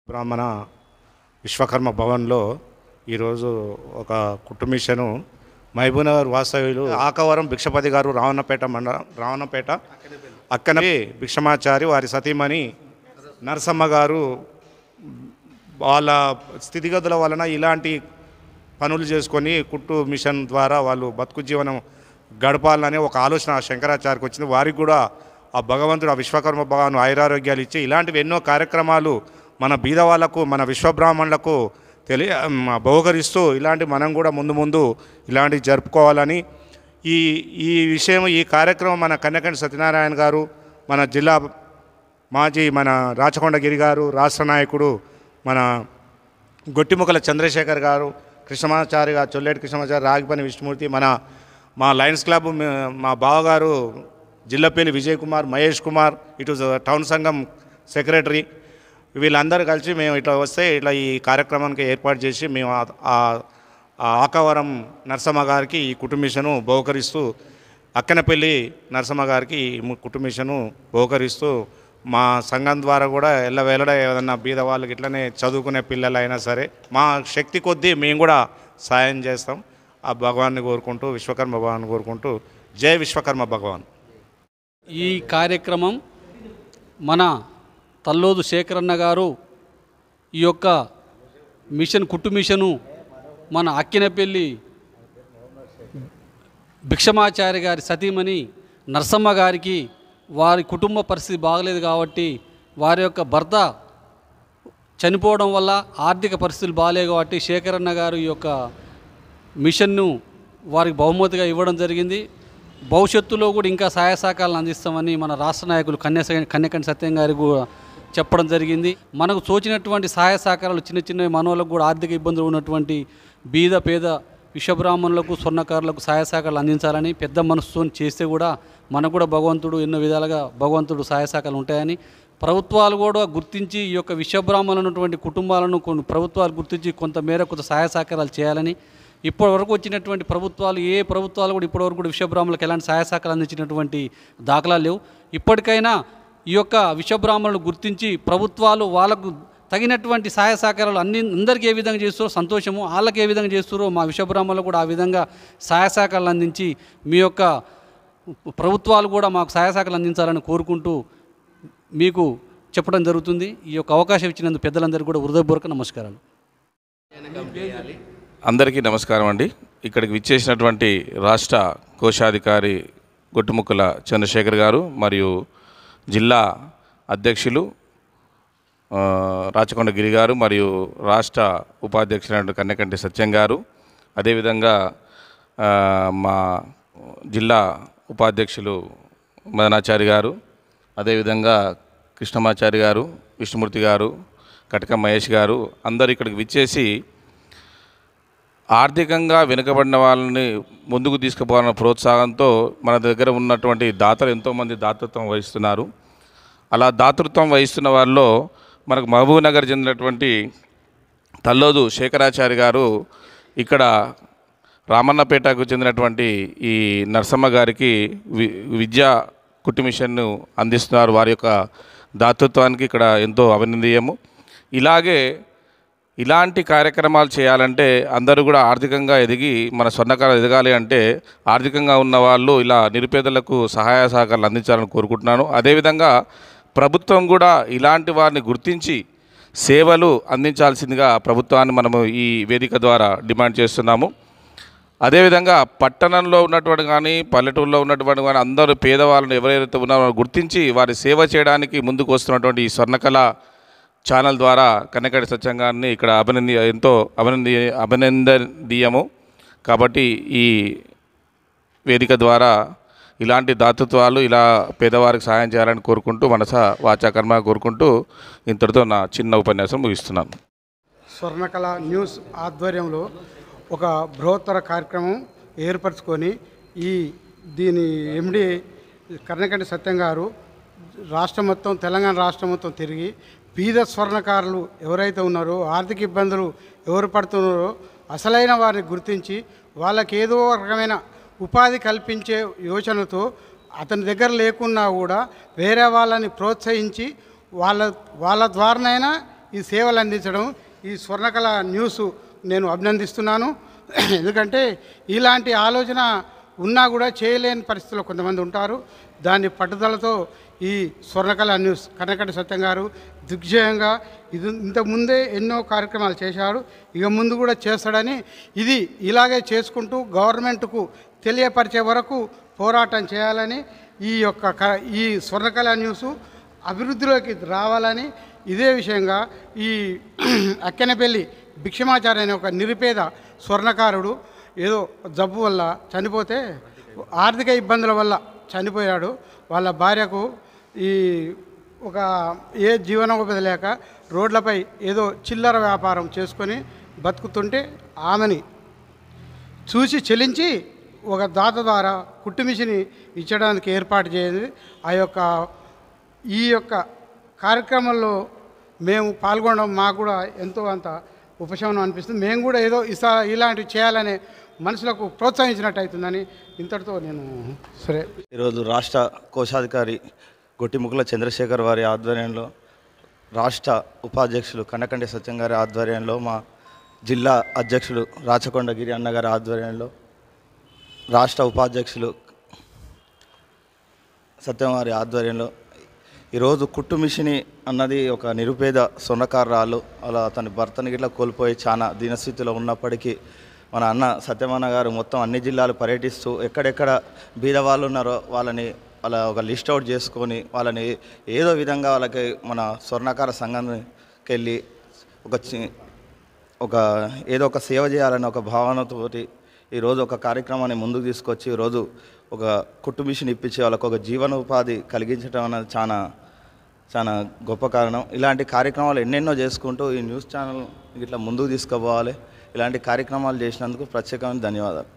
బ్రాహ్మణ విశ్వకర్మ భవన్లో ఈరోజు ఒక కుటుంబిషను మహబూబ్నగర్ వాస్తవ్యులు ఆకవరం భిక్షపతి గారు రావణపేట అక్కనే భిక్షమాచారి వారి సతీమణి నరసమ్మ గారు వాళ్ళ స్థితిగతుల వలన ఇలాంటి పనులు చేసుకొని కుట్టు మిషన్ ద్వారా వాళ్ళు బతుకు జీవనం గడపాలనే ఒక ఆలోచన శంకరాచార్యకి వచ్చింది. వారికి కూడా ఆ భగవంతుడు ఆ విశ్వకర్మ భగవాను ఆయురారోగ్యాలు ఇచ్చి ఇలాంటివి ఎన్నో కార్యక్రమాలు మన బీద వాళ్ళకు మన విశ్వబ్రాహ్మణులకు బహుకరిస్తూ ఇలాంటి మనం కూడా ముందు ఇలాంటివి జరుపుకోవాలని ఈ విషయం ఈ కార్యక్రమం మన కన్యకంటి సత్యనారాయణ గారు మన జిల్లా మాజీ మన రాచకొండగిరి గారు రాష్ట్ర నాయకుడు మన గొట్టిముక్కల చంద్రశేఖర్ గారు కృష్ణమాచారి గారు చొల్లేటి కృష్ణమాచారి రాగిపని విష్ణుమూర్తి మా లయన్స్ క్లబ్ మా బావగారు జిల్లపల్లి విజయ్ కుమార్ మహేష్ కుమార్ ఇటు టౌన్ సంఘం సెక్రటరీ వీళ్ళందరూ కలిసి మేము ఇట్లా వస్తే ఇట్లా ఈ కార్యక్రమానికి ఏర్పాటు చేసి మేము ఆకవరం నరసమ్మ గారికి ఈ కుటుంబిషను బహుకరిస్తూ అక్కనపల్లి నరసమ్మ గారికి ఈ కుటుంబిషను బహుకరిస్తూ మా సంఘం ద్వారా కూడా ఎల్లవేళ ఏదన్నా బీద వాళ్ళకి ఇట్లనే చదువుకునే పిల్లలైనా సరే మా శక్తి కొద్దీ మేము కూడా సాయం చేస్తాం. ఆ భగవాన్ని కోరుకుంటూ విశ్వకర్మ భగవాన్ని కోరుకుంటూ జై విశ్వకర్మ భగవాన్. ఈ కార్యక్రమం మన తల్లోదు శేఖరన్న గారు ఈ యొక్క కుట్టు మిషను మన అక్కినపల్లి భిక్షమాచారి గారి సతీమణి నరసమ్మ గారికి వారి కుటుంబ పరిస్థితి బాగలేదు కాబట్టి వారి యొక్క భర్త చనిపోవడం వల్ల ఆర్థిక పరిస్థితులు బాగాలేవు కాబట్టి శేఖరన్న గారు ఈ యొక్క మిషన్ను వారికి బహుమతిగా ఇవ్వడం జరిగింది. భవిష్యత్తులో కూడా ఇంకా సహాయ సహకారాలను అందిస్తామని మన రాష్ట్ర నాయకులు కన్యకంటి సత్యం గారికి కూడా చెప్పడం జరిగింది. మనకు తోచినటువంటి సహాయ సహకారాలు చిన్న మనోళ్ళకు కూడా ఆర్థిక ఇబ్బందులు ఉన్నటువంటి బీద పేద విశ్వబ్రాహ్మణులకు స్వర్ణకారులకు సహాయ సహకారాలు అందించాలని పెద్ద మనసుతో చేస్తే కూడా మనకు కూడా భగవంతుడు ఎన్నో విధాలుగా భగవంతుడు సహాయ సహకారాలు ఉంటాయని ప్రభుత్వాలు కూడా గుర్తించి ఈ యొక్క విశ్వబ్రాహ్మణులు ఉన్నటువంటి కుటుంబాలను కొన్ని ప్రభుత్వాలు గుర్తించి కొంత సహాయ సహకారాలు చేయాలని ఇప్పటివరకు వచ్చినటువంటి ప్రభుత్వాలు ఏ ప్రభుత్వాలు కూడా ఇప్పటివరకు కూడా విశ్వబ్రాహ్మణులకు ఎలాంటి సహాయ సహకారాలు అందించినటువంటి దాఖలాలు లేవు. ఇప్పటికైనా ఈ యొక్క విశ్వబ్రాహ్మణులు గుర్తించి ప్రభుత్వాలు వాళ్ళకు తగినటువంటి సహాయ సహకారాలు అందరికీ ఏ విధంగా చేస్తారో సంతోషము, వాళ్ళకి ఏ విధంగా చేస్తారో మా విశ్వబ్రాహ్మణులు కూడా ఆ విధంగా సహాయ సహకారాలు అందించి మీ యొక్క ప్రభుత్వాలు కూడా మాకు సహాయ సహకారాలు అందించాలని కోరుకుంటూ మీకు చెప్పడం జరుగుతుంది. ఈ యొక్క అవకాశం ఇచ్చినందుకు పెద్దలందరికీ కూడా హృదయపూర్వక నమస్కారాలు. అందరికీ నమస్కారం అండి. ఇక్కడికి విచ్చేసినటువంటి రాష్ట్ర కోశాధికారి గొట్టుముక్కల చంద్రశేఖర్ గారు మరియు జిల్లా అధ్యక్షులు రాచకొండగిరి గారు మరియు రాష్ట్ర ఉపాధ్యక్షులు కన్యకంటి సత్యం గారు, అదేవిధంగా మా జిల్లా ఉపాధ్యక్షులు మదనాచారి గారు, అదేవిధంగా కృష్ణమాచారి గారు, విష్ణుమూర్తి గారు, కటక మహేష్ గారు అందరు ఇక్కడికి విచ్చేసి ఆర్థికంగా వెనుకబడిన వాళ్ళని ముందుకు తీసుకుపోవాలన్న ప్రోత్సాహంతో మన దగ్గర ఉన్నటువంటి దాతలు ఎంతోమంది దాతృత్వం వహిస్తున్నారు. అలా దాతృత్వం వహిస్తున్న వాళ్ళలో మనకు మహబూబ్నగర్ చెందినటువంటి తల్లోదు శేఖరాచారి గారు ఇక్కడ రామన్నపేటకు చెందినటువంటి ఈ నరసమ్మ గారికి విద్యా కుట్టు మిషన్ను అందిస్తున్నారు. వారి యొక్క దాతృత్వానికి ఇక్కడ ఎంతో అభినందనీయము. ఇలాంటి కార్యక్రమాలు చేయాలంటే అందరూ కూడా ఆర్థికంగా ఎదిగి మన స్వర్ణకారులు ఎదగాలి అంటే ఆర్థికంగా ఉన్న వాళ్ళు ఇలా నిరుపేదలకు సహాయ సహకారాలు అందించాలని కోరుకుంటున్నాను. అదేవిధంగా ప్రభుత్వం కూడా ఇలాంటి వారిని గుర్తించి సేవలు అందించాల్సిందిగా ప్రభుత్వాన్ని మనము ఈ వేదిక ద్వారా డిమాండ్ చేస్తున్నాము. అదేవిధంగా పట్టణంలో ఉన్నటువంటి కానీ పల్లెటూరులో ఉన్నటువంటి కానీ అందరూ పేదవాళ్ళను ఎవరైతే ఉన్నారో గుర్తించి వారి సేవ చేయడానికి ముందుకు వస్తున్నటువంటి ఈ స్వర్ణకళ ఛానల్ ద్వారా కన్యకంటి సత్యం గారిని ఇక్కడ ఎంతో అభినందనీయము. కాబట్టి ఈ వేదిక ద్వారా ఇలాంటి దాతృత్వాలు ఇలా పేదవారికి సహాయం చేయాలని కోరుకుంటూ మనస వాచాకర్మ కోరుకుంటూ ఇంతటితో నా చిన్న ఉపన్యాసం ముగిస్తున్నాను. స్వర్ణకళ న్యూస్ ఆధ్వర్యంలో ఒక బృహత్తర కార్యక్రమం ఏర్పరచుకొని దీని ఎండి కన్యకంటి సత్యం గారు రాష్ట్రం మొత్తం తెలంగాణ రాష్ట్రం మొత్తం తిరిగి బీద స్వర్ణకారులు ఎవరైతే ఉన్నారో ఆర్థిక ఇబ్బందులు ఎవరు పడుతున్నారో అసలైన వారిని గుర్తించి వాళ్ళకి ఏదో రకమైన ఉపాధి కల్పించే యోచనతో అతని దగ్గర లేకున్నా కూడా వేరే వాళ్ళని ప్రోత్సహించి వాళ్ళ ద్వారానైనా ఈ సేవలు అందించడం ఈ స్వర్ణకళ న్యూస్ నేను అభినందిస్తున్నాను. ఎందుకంటే ఇలాంటి ఆలోచన ఉన్నా కూడా చేయలేని పరిస్థితుల్లో కొంతమంది ఉంటారు. దాని పట్టుదలతో ఈ స్వర్ణకళ న్యూస్ కర్ణకంటి సత్యం గారు దిగ్విజయంగా ఇంతకుముందే ఎన్నో కార్యక్రమాలు చేశాడు, ఇక ముందు కూడా చేస్తాడని, ఇది ఇలాగే చేసుకుంటూ గవర్నమెంట్కు తెలియపరిచే వరకు పోరాటం చేయాలని, ఈ స్వర్ణకళ న్యూస్ అభివృద్ధిలోకి రావాలని, ఇదే విషయంగా ఈ అక్కెనపల్లి భిక్షమాచారి అనే ఒక నిరుపేద స్వర్ణకారుడు ఏదో జబ్బు వల్ల చనిపోతే, ఆర్థిక ఇబ్బందుల వల్ల చనిపోయాడు. వాళ్ళ భార్యకు ఏ జీవనోపాధి లేక రోడ్లపై ఏదో చిల్లర వ్యాపారం చేసుకొని బతుకుతుంటే ఆమెని చూసి చెలించి ఒక దాత ద్వారా కుట్టు మిషని ఇచ్చడానికి ఏర్పాటు చేయండి. ఈ యొక్క కార్యక్రమంలో మేము పాల్గొనడం మాకు కూడా ఎంతో అంత ఉపశమనం అనిపిస్తుంది. మేము కూడా ఏదో ఇలాంటివి చేయాలనే మనుషులకు ప్రోత్సహించినట్టు అవుతుందని ఇంతటితో నేను సరే. ఈరోజు రాష్ట్ర కోశాధికారి గొట్టిముకుల చంద్రశేఖర్ వారి ఆధ్వర్యంలో, రాష్ట్ర ఉపాధ్యక్షులు కన్నకంటి సత్యం గారి ఆధ్వర్యంలో, మా జిల్లా అధ్యక్షులు రాచకొండగిరి అన్నగారి ఆధ్వర్యంలో, రాష్ట్ర ఉపాధ్యక్షులు సత్యం వారి ఆధ్వర్యంలో ఈరోజు కుట్టు మిషని అన్నది ఒక నిరుపేద స్వర్ణకారురాలు, అలా తన భర్తని గిట్లా కోల్పోయి చాలా దీనస్థితిలో ఉన్నప్పటికీ మన అన్న సత్యమన్న గారు మొత్తం అన్ని జిల్లాలు పర్యటిస్తూ ఎక్కడెక్కడ బీద వాళ్ళు ఉన్నారో వాళ్ళని ఒక లిస్ట్ అవుట్ చేసుకొని వాళ్ళని ఏదో విధంగా వాళ్ళకి మన స్వర్ణకార సంఘానికి వెళ్ళి ఏదో ఒక సేవ చేయాలనే ఒక భావనతోటి ఈరోజు ఒక కార్యక్రమాన్ని ముందుకు తీసుకొచ్చి ఈరోజు ఒక కుట్టు మిషన్ ఇప్పించి వాళ్ళకు ఒక జీవనోపాధి కలిగించడం అనేది చాలా చాలా గొప్ప కారణం. ఇలాంటి కార్యక్రమాలు ఎన్నెన్నో చేసుకుంటూ ఈ న్యూస్ ఛానల్ ఇట్లా ముందుకు తీసుకుపోవాలి. ఇలాంటి కార్యక్రమాలు చేసినందుకు ప్రత్యేకమైన ధన్యవాదాలు.